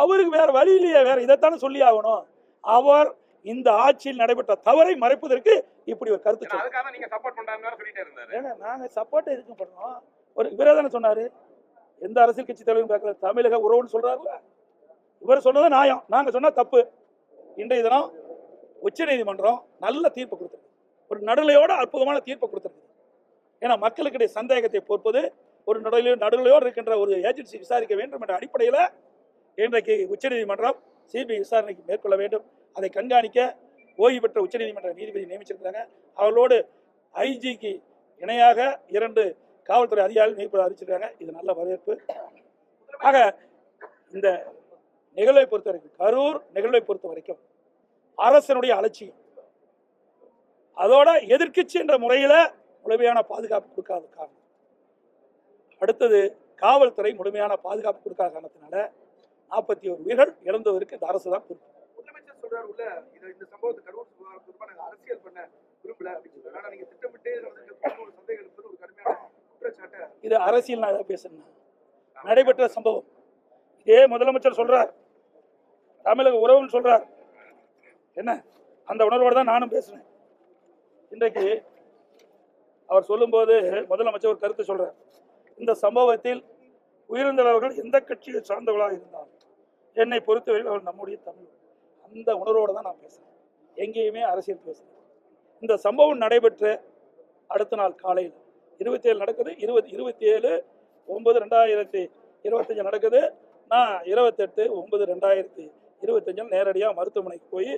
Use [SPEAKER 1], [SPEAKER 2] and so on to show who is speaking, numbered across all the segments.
[SPEAKER 1] அவருக்கு வேற வழி இல்லையே, வேற இதைத்தானே சொல்லி ஆகணும். அவர் இந்த ஆட்சியில் நடைபெற்ற தவறை மறைப்பதற்கு இப்படி ஒரு கருத்து நாங்க சப்போர்ட் எதுக்கு பண்றோம். ஒரு இவரே தானே சொன்னாரு, எந்த அரசியல் கட்சி தலைவரும் பார்க்கல, தமிழக உறவுன்னு சொல்றாருல, இவர் சொன்னது நியாயம், நாங்க சொன்னா தப்பு. இன்றைய தினம் உச்ச நீதிமன்றம் நல்ல தீர்ப்பு கொடுத்திருக்கு, ஒரு நடுநிலையோட அற்புதமான தீர்ப்பு கொடுத்திருக்கு. ஏன்னா மக்களுடைய சந்தேகத்தை போற்பது ஒரு நடுநிலையோடு இருக்கின்ற ஒரு ஏஜென்சி விசாரிக்க வேண்டும் என்ற அடிப்படையில் இன்றைக்கு உச்சநீதிமன்றம் சிபிஐ விசாரணைக்கு மேற்கொள்ள வேண்டும். அதை கண்காணிக்க ஓய்வு பெற்ற உச்சநீதிமன்ற நீதிபதி நியமிச்சிருக்கிறாங்க. அவர்களோடு ஐஜிக்கு இணையாக 2 காவல்துறை அதிகாரிகள் நியமிப்பதை அறிவிச்சிருக்காங்க. இது நல்ல வரவேற்பு. ஆக இந்த நிகழ்வை பொறுத்த வரைக்கும், கரூர் நிகழ்வை பொறுத்த வரைக்கும் அரசனுடைய அலட்சியம், அதோட எதிர்க்கட்சி என்ற முறையில் முழுமையான பாதுகாப்பு கொடுக்காத காரணம், அடுத்தது காவல்துறை முழுமையான பாதுகாப்பு கொடுக்காத காரணத்தினால 41 உயிர்கள் இழந்ததற்கு இந்த அரசு தான் பொறுப்பு.
[SPEAKER 2] முதலமைச்சர் சொல்றாரு உள்ள இந்த சம்பவத்தை கரூர் விவகாரத்தை நாங்க அரசியல் பண்ண விரும்பல அப்படின்னு சொல்றாரு. ஆனா நீங்க திட்டமிட்டு ஒரு சந்தேகம் இருப்பது ஒரு கடுமையான குற்றச்சாட்டு. இது
[SPEAKER 1] அரசியல் நான் எதை பேசுறேன், நடைபெற்ற சம்பவம். இதே முதலமைச்சர் சொல்றார், தமிழக உறவுன்னு சொல்றார். என்ன அந்த உணர்வோடு தான் நானும் பேசுறேன். இன்றைக்கு அவர் சொல்லும்போது முதலமைச்சர் ஒரு கருத்து சொல்றார், இந்த சம்பவத்தில் உயிரிழந்தவர்கள் எந்த கட்சியை சார்ந்தவர்களாக இருந்தாலும் என்னை பொறுத்தவரையில் அவர் நம்முடைய தமிழ், அந்த உணர்வோடு தான் நான் பேசுறேன். எங்கேயுமே அரசியல் பேசுறேன். இந்த சம்பவம் நடைபெற்ற அடுத்த நாள் காலையில் 27 நடக்குது, 27/9/2025 நடக்குது. நான் 28/9/2025 நேரடியாக மருத்துவமனைக்கு போய்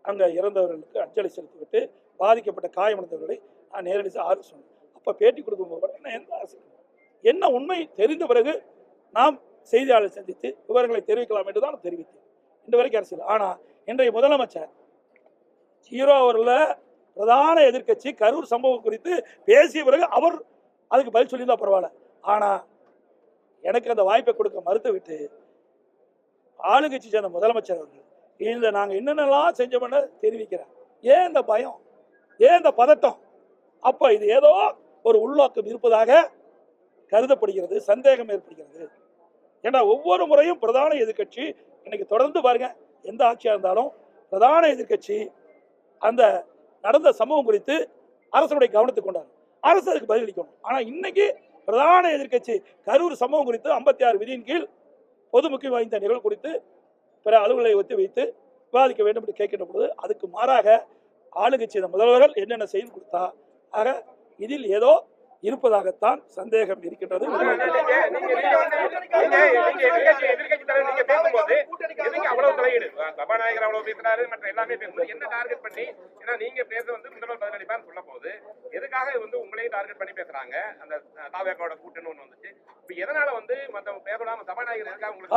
[SPEAKER 1] அங்கே இறந்தவர்களுக்கு அஞ்சலி செலுத்திவிட்டு பாதிக்கப்பட்ட காயமடைந்தவர்களை நான் நேரடி ஆறு சொன்னேன். அப்போ பேட்டி கொடுக்கும்போது என்ன உண்மை தெரிந்த பிறகு நாம் செய்தியாளர் சந்தித்து விவரங்களை தெரிவிக்கலாம் என்று தான் தெரிவித்தேன். இன்று வரைக்கும் அரசியல். ஆனால் இன்றைய முதலமைச்சர் 0 அவர்ல பிரதான எதிர்க்கட்சி கரூர் சம்பவம் குறித்து பேசிய பிறகு அவர் அதுக்கு பதில் சொல்லியிருந்தா பரவாயில்ல. ஆனால் எனக்கு அந்த வாய்ப்பை கொடுக்க மறுத்துவிட்டு ஆளுங்கட்சி சேர்ந்த முதலமைச்சர் அவர்கள் இந்த நாங்கள் என்னென்னலாம் செஞ்சோம்னு தெரிவிக்கிறார். ஏன் இந்த பயம், ஏன் இந்த பதட்டம்? அப்போ இது ஏதோ ஒரு உள்நோக்கம் இருப்பதாக கருதப்படுகிறது, சந்தேகம் ஏற்படுகிறது. ஏன்னா ஒவ்வொரு முறையும் பிரதான எதிர்க்கட்சி, இன்னைக்கு தொடர்ந்து பாருங்க, எந்த ஆட்சியாக இருந்தாலும் பிரதான எதிர்க்கட்சி அந்த நடந்த சம்பவம் குறித்து அரசுடைய கவனத்துக்கு கொண்டாரு, அரசு அதுக்கு பதிலளிக்கணும். ஆனால் இன்னைக்கு பிரதான எதிர்க்கட்சி கரூர் சம்பவம் குறித்து 56 விதியின் கீழ் பொது முக்கியம் வாய்ந்த நிகழ்வு குறித்து பிற அலுவலை ஒத்தி வைத்து விவாதிக்க வேண்டும் என்று கேட்கின்ற பொழுது அதுக்கு மாறாக ஆளுங்கட்சி முதல்வர்கள் என்னென்ன செய்து கொடுத்தா, ஆக இதில் ஏதோ இருப்பதாகத்தான் சந்தேகம் இருக்கின்றது.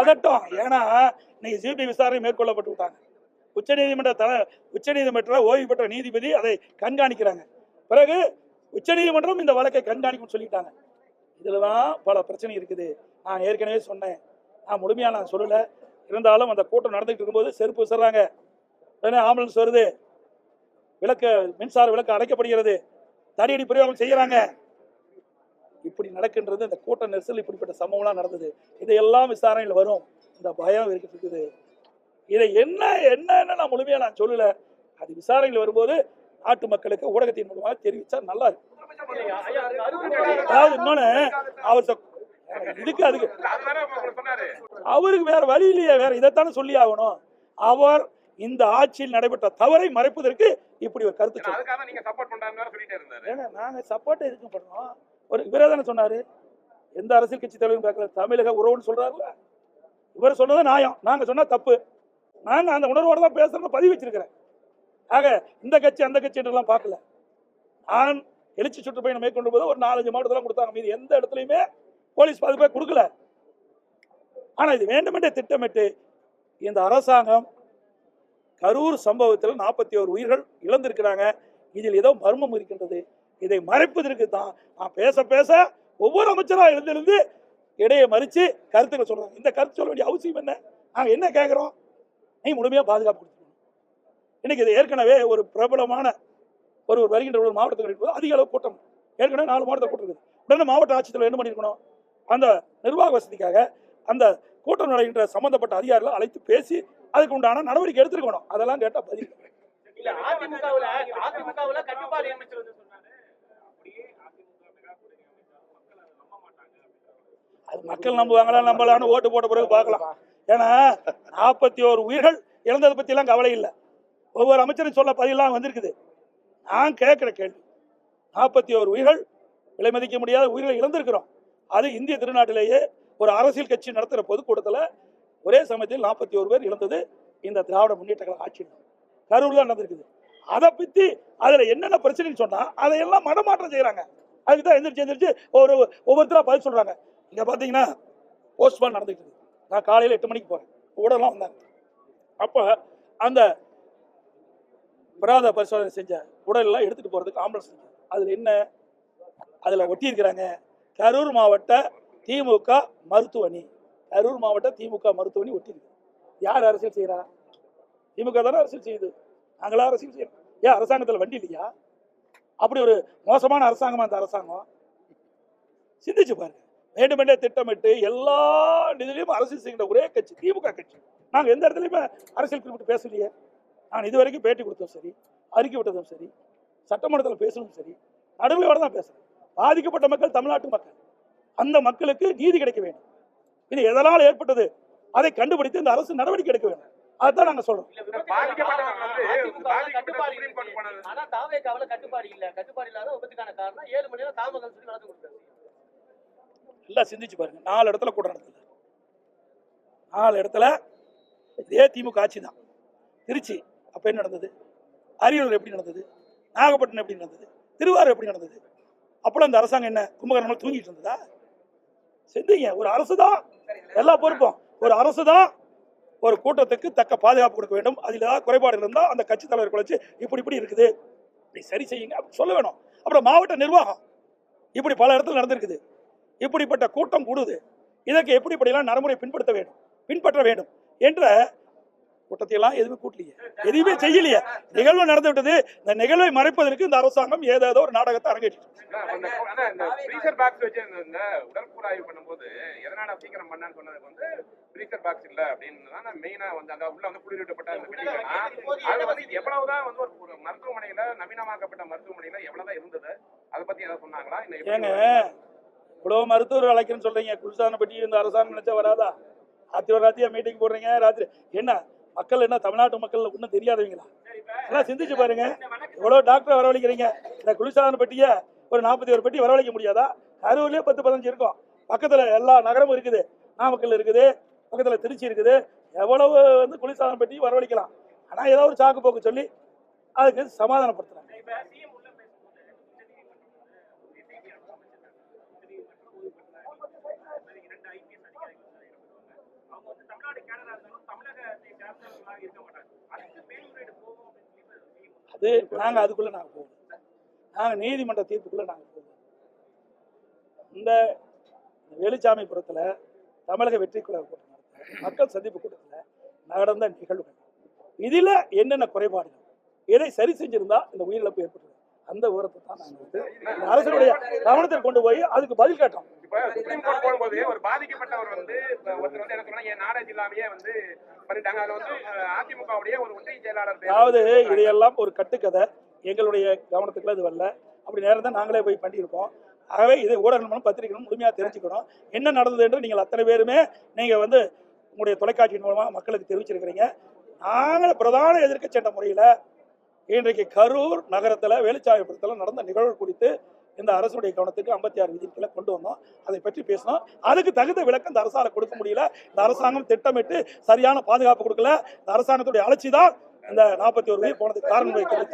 [SPEAKER 1] அதட்டும். ஏன்னா நீங்க சிபிஐ விசாரணை மேற்கொள்ளப்பட்டு விட்டாங்க. உச்சநீதிமன்ற ஓய்வு பெற்ற நீதிபதி அதை கண்காணிக்கிறாங்க. பிறகு உச்சநீதிமன்றம் இந்த வழக்கை கண்காணிக்கும் சொல்லிட்டாங்க. இதுலதான் பல பிரச்சனை இருக்குது. நான் ஏற்கனவே சொன்னேன், நான் முழுமையாக நான் சொல்லல. இருந்தாலும் அந்த கூட்டம் நடந்துட்டு இருக்கும்போது செருப்பு விசுறாங்க, ஆம்புலன்ஸ் வருது, மின்சார விளக்கு அடைக்கப்படுகிறது, தடியடி பிரயோகம் செய்யறாங்க. இப்படி நடக்கின்றது. இந்த கூட்ட நெரிசல் இப்படிப்பட்ட சம்பவம்லாம் நடந்தது. இதையெல்லாம் விசாரணையில் வரும். இந்த பயம் இருக்குது. இதை என்ன நான் முழுமையாக நான் சொல்லல. அது விசாரணையில் வரும்போது நாட்டு மக்களுக்கு ஊடகத்தின் மூலமாக தெரிவிச்சா நல்லா இருக்கு. அதாவது இன்னொன்னு அவர் இதுக்கு அதுக்கு அவருக்கு வேற வழி இல்லையே, வேற இதைத்தானே சொல்லி ஆகணும். அவர் இந்த ஆட்சியில் நடைபெற்ற தவறை மறைப்பதற்கு இப்படி ஒரு கருத்து நாங்க சப்போர்ட் எதுக்கு பண்றோம். ஒரு இவரே தானே சொன்னாரு, எந்த அரசியல் கட்சி தலைவரும் பார்க்கல, தமிழக உறவுன்னு சொல்றாருல, இவர் சொன்னது நியாயம், நாங்க சொன்னா தப்பு. நாங்க அந்த உணர்வோடு தான் பேசுறத பதிவு வச்சிருக்கிறேன். ஆக இந்த கட்சி அந்த கட்சி என்றெல்லாம் பார்க்கல. நான் எழுச்சி சுற்றுப்பயணம் மேற்கொண்டு போது ஒரு 4-5 மாவட்டத்தில் கொடுத்தாங்க. மீது எந்த இடத்துலையுமே போலீஸ் பாதுகாப்பை கொடுக்கல. ஆனா இது வேண்டுமென்றே திட்டமிட்டு இந்த அரசாங்கம் கரூர் சம்பவத்தில் 41 உயிர்கள் இழந்திருக்கிறாங்க. இதில் ஏதோ மர்மம் இருக்கின்றது. இதை மறைப்பதற்கு தான் நான் பேச ஒவ்வொரு அமைச்சராக எழுந்திருந்து இடையே மறிச்சு கருத்துக்கள் சொல்றாங்க. இந்த கருத்து சொல்ல வேண்டிய அவசியம் என்ன? நாங்க என்ன கேட்கிறோம்? நீ முழுமையா பாதுகாப்பு கொடுத்துருக்கணும். இன்னைக்கு இது ஏற்கனவே ஒரு பிரபலமான ஒரு வருகின்ற ஒரு மாவட்டத்தில் அதிக அளவு கூட்டம், ஏற்கனவே 4 மாவட்டத்தில் கூட்டம் இருக்குது. உடனே மாவட்ட ஆட்சித்தலைவர் என்ன பண்ணிருக்கணும், அந்த நிர்வாக வசதிக்காக அந்த கூட்டம் நடைகின்ற சம்பந்தப்பட்ட அதிகாரிகளை அழைத்து பேசி அதுக்கு உண்டான நடவடிக்கை எடுத்துருக்கணும். அதெல்லாம் கேட்டால் பதில்
[SPEAKER 3] இல்ல. அதிமுகவுல கட்டுப்பாடு அமைச்சர் வந்து சொன்னாரு, அப்படியே அதிமுக மெகா கூட்டணி அமைச்சா மக்கள் அதை நம்ப மாட்டாங்க.
[SPEAKER 1] அது மக்கள் நம்புவாங்களா நம்பலான்னு ஓட்டு போட்ட பிறகு பார்க்கலாம். ஏன்னா 41 உயிர்கள் இழந்ததை பற்றிலாம் கவலை இல்லை. ஒவ்வொரு அமைச்சரும் சொல்ல பதிலாம் வந்திருக்குது. நான் கேட்குற கேள்வி, 41 உயிர்கள் விலை மதிக்க முடியாத உயிர்களை இழந்திருக்கிறோம். அது இந்திய திருநாட்டிலேயே ஒரு அரசியல் கட்சி நடத்துகிற பொதுக்கூட்டத்தில் ஒரே சமயத்தில் 41 பேர் இழந்தது இந்த திராவிட முன்னேற்ற கழக ஆட்சியில் கரூர்ல நடந்திருக்குது. அதை பற்றி அதில் என்னென்ன பிரச்சனைன்னு சொன்னால் அதையெல்லாம் மடமாற்றம் செய்கிறாங்க. அதுக்கு தான் எந்திரிச்சு ஒவ்வொருத்தராக பதில் சொல்கிறாங்க. இங்கே பார்த்தீங்கன்னா போஸ்ட்மார்ட்டம் நடந்துக்கிட்டு இருக்குது. நான் காலையில் 8 மணிக்கு போகிறேன், உடலாம் வந்தாங்க. அப்போ அந்த பிராத பரிசோதனை செஞ்ச உடலெல்லாம் எடுத்துகிட்டு போகிறதுக்கு ஆம்புலன்ஸ் இருக்குது. அதில் என்ன, அதில் ஒட்டியிருக்கிறாங்க கரூர் மாவட்ட திமுக மருத்துவமனை. கரூர் மாவட்ட திமுக மருத்துவமனை ஒட்டியிருக்கு. யார் அரசியல் செய்கிறா? திமுக தானே அரசியல் செய்யுது. நாங்களா அரசியல் செய்யறோம்? ஏன் அரசாங்கத்தில் வண்டி இல்லையா? அப்படி ஒரு மோசமான அரசாங்கமா அந்த அரசாங்கம்? சிந்திச்சு பாருங்க. வேண்டுமென்றே திட்டமிட்டு எல்லா நிதியிலையும் அரசியல் செய்கின்ற ஒரே கட்சி திமுக கட்சி. நாங்கள் எந்த இடத்துலையுமே அரசியல் குறிப்பிட்டு பேசலையே. நான் இதுவரைக்கும் பேட்டி கொடுத்தோம் சரி, அறிக்கை விட்டதும் சரி, சட்டமன்றத்தில் பேசணும் சரி, நடுமையோட தான் பேசுறேன். பாதிக்கப்பட்ட மக்கள் தமிழ்நாட்டு மக்கள், அந்த மக்களுக்கு நீதி கிடைக்க வேண்டும். இது எதனால் ஏற்பட்டது அதை கண்டுபிடித்து இந்த அரசு நடவடிக்கை எடுக்க வேண்டும். அதுதான் நாங்க சொல்றோம்.
[SPEAKER 3] ஆனா தாவேகாவுல கட்டுப்பாடு இல்ல. கட்டுப்பாடு இல்லாத விபத்துக்கான காரணம் 7 மணி நேரம் தாமதம் சொல்லி நடந்து கொடுத்தாரு.
[SPEAKER 1] எல்லாம் சிந்திச்சு பாருங்க. 4 இடத்துல கூட்டம் நடந்தது. 4 இடத்துல இதே திமுக ஆட்சி தான். திருச்சி அப்ப என்ன நடந்தது? அரியலூர் எப்படி நடந்தது? நாகப்பட்டினம் எப்படி நடந்தது? திருவாரூர் எப்படி நடந்தது? அப்போ அந்த அரசாங்கம் என்ன கும்பகர்ணம் தூங்கிட்டு இருந்ததா? சிந்திங்க. ஒரு அரசு தான் எல்லா பொறுப்பும். ஒரு அரசு தான் ஒரு கூட்டத்துக்கு தக்க பாதுகாப்பு கொடுக்க வேண்டும். அதில் ஏதாவது குறைபாடு இருந்தால் அந்த கட்சி தலைவர் குறைச்சி இப்படி இருக்குது, இப்படி சரி செய்யுங்க அப்படி சொல்ல வேணும். அப்புறம் மாவட்ட நிர்வாகம் இப்படி பல இடத்துல நடந்திருக்குது. இப்படிப்பட்ட கூட்டம் கூடுது, இதற்கு எப்படிலாம் நடைமுறை பின்பற்ற வேண்டும் என்ற கூட்டத்தையெல்லாம் எதுவுமே கூட்டலையே, எதுவுமே செய்யலையே. நிகழ்வு நடந்து விட்டது. இந்த நிகழ்வை மறைப்பதற்கு இந்த அரசாங்கம் ஏதோ ஒரு நாடகத்தை அரங்கேற்று.
[SPEAKER 4] உடற்கூறாய்வு பண்ணும்போது எதனால சீக்கிரம் பண்ணான்னு சொன்னதுக்கு வந்து ஃப்ரீசர் பாக்ஸ் இல்ல அப்படின்னு மெயினா வந்து அங்க உள்ள வந்து குளிரூட்டப்பட்ட அது வந்து எவ்வளவுதான் வந்து ஒரு மருத்துவமனையில நவீனமாக்கப்பட்ட மருத்துவமனையில எவ்வளவுதான் இருந்தது அதை பத்தி ஏதாவது சொன்னாங்களா?
[SPEAKER 1] ஏங்க இவ்வளவு மருத்துவர் அழைக்கிறேன்னு சொல்றீங்க. குளிர்சாதன பெட்டி இந்த அரசாங்கம் நினைச்சா வராதா? ராத்திரியா மீட்டிங் போடுறீங்க. ராத்திரி என்ன மக்கள் என்ன தமிழ்நாட்டு மக்கள் ஒன்றும் தெரியாதவங்களா? எல்லாம் சிந்திச்சு பாருங்க. இவ்வளவு டாக்டர் வரவழைக்கிறீங்க. இந்த குளிர்சாதன பெட்டியை ஒரு 41 பெட்டி வரவழைக்க முடியாதா? கரூர்லயே 10-15 இருக்கும். பக்கத்துல எல்லா நகரமும் இருக்குது. நாமக்கல் இருக்குது, பக்கத்துல திருச்சி இருக்குது. எவ்வளவு வந்து குளிர்சாதன பெட்டி வரவழைக்கலாம். ஆனா ஏதாவது ஒரு சாக்கு போக்கு சொல்லி அதுக்கு சமாதானப்படுத்துறாங்க. அது நாங்க அதுக்குள்ள நாங்க போவோம். நாங்க நீதிமன்ற தீர்ப்புக்குள்ள நாங்க போவோம். இந்த வேலுச்சாமிபுரத்துல தமிழக வெற்றி கழக கூட்டம் நடத்த மக்கள் சந்திப்பு கூட்டத்தில் நடந்த நிகழ்வுகள் இதுல என்னென்ன குறைபாடுகள், எதை சரி செஞ்சிருந்தா இந்த உயிரிழப்பு ஏற்பட்டது, அந்த விவரத்தை தான் நாங்கள் வந்து அரசுடைய கவனத்தில் கொண்டு போய் அதுக்கு பதில் கேட்டோம்.
[SPEAKER 4] சுப்ரீம் கோர்ட் போகும்போது ஒரு பாதிக்கப்பட்டவர் வந்து ஒருத்தர் வந்து என்ன சொன்னா என் நாலேஜ் இல்லாமையே வந்து பண்ணிட்டாங்க. அதுல வந்து அதிமுகவுடைய ஒரு ஒன்றிய செயலாளர்.
[SPEAKER 1] அதாவது இதையெல்லாம் ஒரு கட்டுக்கதை, எங்களுடைய கவனத்துக்குள்ள இது வரல. அப்படி நேரம் தான் நாங்களே போய் பண்ணியிருக்கோம். ஆகவே இதை ஊடகங்களும் பத்திரிகைகளும் முழுமையாக தெரிஞ்சுக்கணும். என்ன நடந்தது என்று நீங்கள் அத்தனை பேருமே நீங்கள் வந்து உங்களுடைய தொலைக்காட்சியின் மூலமாக மக்களுக்கு தெரிவிச்சிருக்கிறீங்க. நாங்கள் பிரதான எதிர்க்கட்சி என்ற முறையில் இன்றைக்கு கரூர் நகரத்தில் வேலுச்சாமிபுரத்தில் நடந்த நிகழ்வு குறித்து இந்த அரசுடைய கவனத்துக்கு 56 விதிகளை கொண்டு வந்தோம். அதை பற்றி பேசணும். அதுக்கு தகுந்த விளக்கம் இந்த அரசால கொடுக்க முடியல. இந்த அரசாங்கம் திட்டமிட்டு சரியான பாதுகாப்பு கொடுக்கல. இந்த அரசாங்கத்துடைய அலட்சி தான் இந்த 41 பேர் போனதுக்கு காரணம் வைக்கிறது.